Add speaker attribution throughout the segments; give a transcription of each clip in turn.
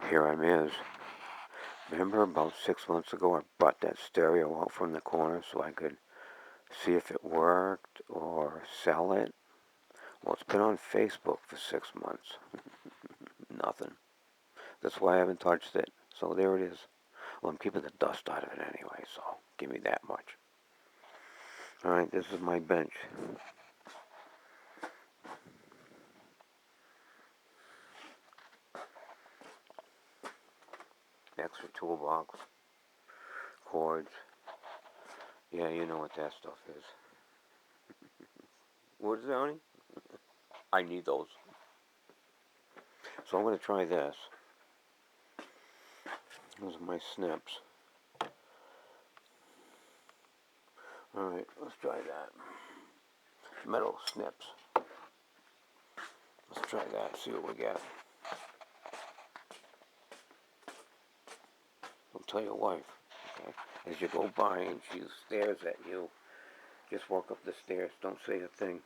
Speaker 1: Here I'm is. Remember about 6 months ago I brought that stereo out from the corner so I could see if it worked or sell it? Well, it's been on Facebook for 6 months. Nothing. That's why I haven't touched it. So there it is. Well, I'm keeping the dust out of it anyway, so give me that much. Alright, this is my bench. Extra toolbox. Cords. Yeah, you know what that stuff is. What is that, honey? I need those. So I'm going to try this. Those are my snips. Alright, let's try that. Metal snips. Let's try that, see what we get. Don't tell your wife, okay? As you go by and she stares at you, just walk up the stairs, don't say a thing.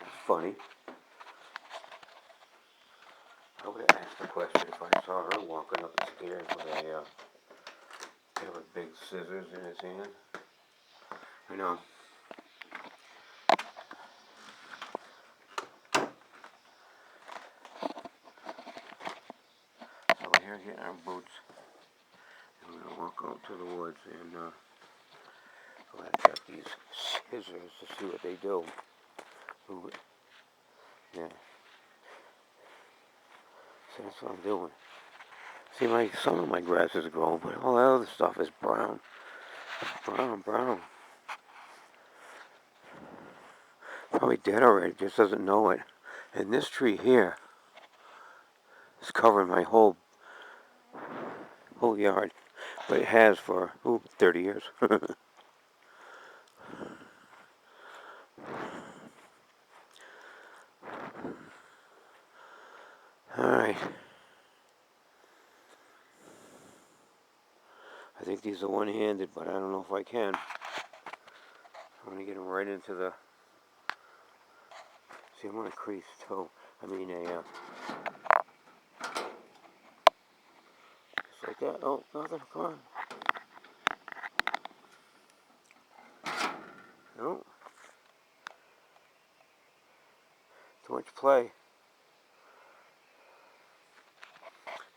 Speaker 1: It's funny. I would have asked the question if I saw her walking up the stairs with a pair of big scissors in his hand. You know. So we're here getting our boots. And we're going to walk out to the woods and go ahead and check these scissors to see what they do. Ooh, yeah. So that's what I'm doing. See, some of my grass is grown, but all that other stuff is brown. Brown. Probably dead already, just doesn't know it. And this tree here is covering my whole yard. But it has for, 30 years. Alright. I think these are one-handed, but I don't know if I can. I'm going to get them right into the... See, I'm on a crease toe. Just like that. Oh, nothing. Come on. No. Too much play.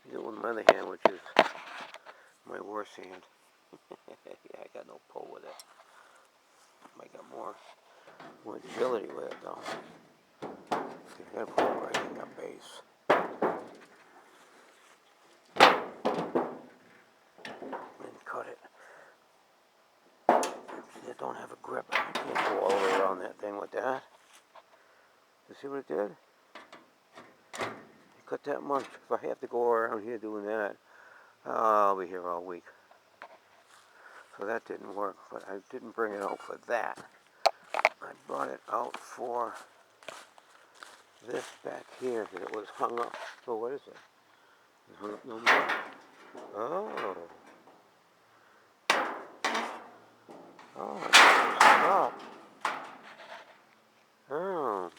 Speaker 1: I do it with my other hand, which is my worst hand. Yeah, I got no pull with it. I got more agility with it, though. I gotta put it right in that base. And cut it. See, I don't have a grip. I can't go all the way around that thing with that. You see what it did? Cut that much. If I have to go around here doing that, I'll be here all week. So that didn't work, but I didn't bring it out for that. I brought it out for this back here, that it was hung up. So what is it? It's hung up no more. Oh. Oh, it's hung up. Oh.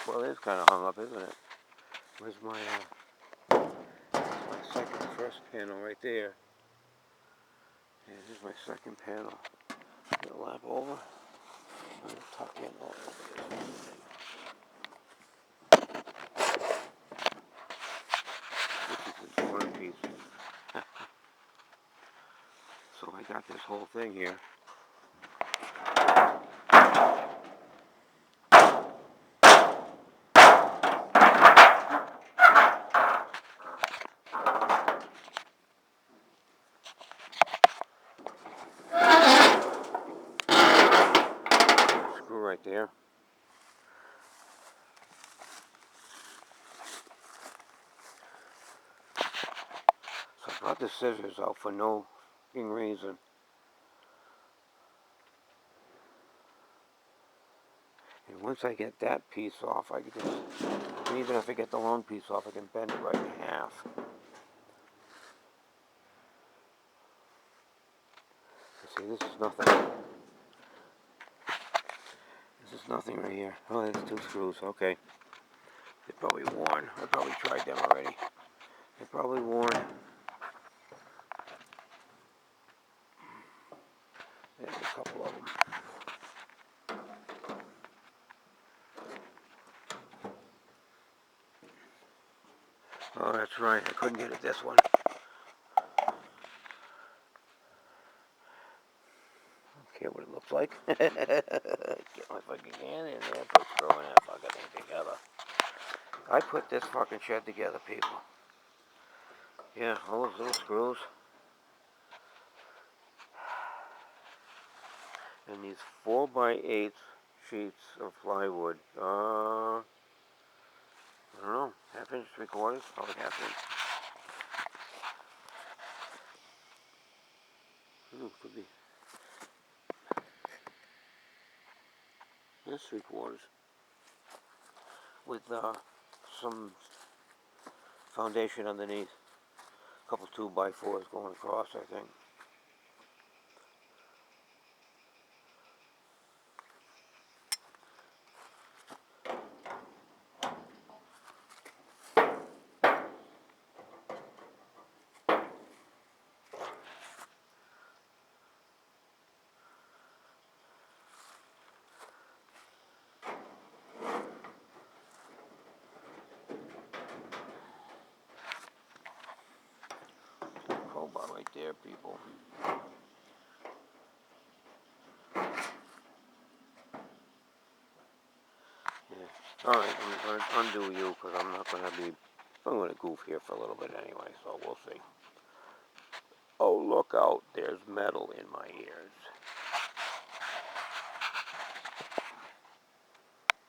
Speaker 1: Well, it is kind of hung up, isn't it? Where's my first panel right there. And here's my second panel. Gonna lap over. I'm gonna tuck in all over this thing. This is the front piece. So I got this whole thing here. Screw right there. So I brought the scissors out for no reason. once I get that piece off, I can just, and even if I get the long piece off, I can bend it right in half. See, this is nothing. This is nothing right here. Oh, there's 2 screws. Okay. They're probably worn. I probably tried them already. They're probably worn. There's a couple of them. Oh, that's right. I couldn't get at this one. Okay, what it looks like. Get my fucking hand in there, put screwing that fucking thing together. I put this fucking shed together, people. Yeah, all those little screws. And these 4x8 sheets of plywood. I don't know, 1/2 inch, 3/4, probably 1/2 inch. Could be. That's 3/4. With some foundation underneath. A couple 2x4s going across, I think. Crowbar right there, people. Yeah. Alright, I'm going to undo you because I'm not going to be... I'm going to goof here for a little bit anyway, so we'll see. Oh, look out. There's metal in my ears.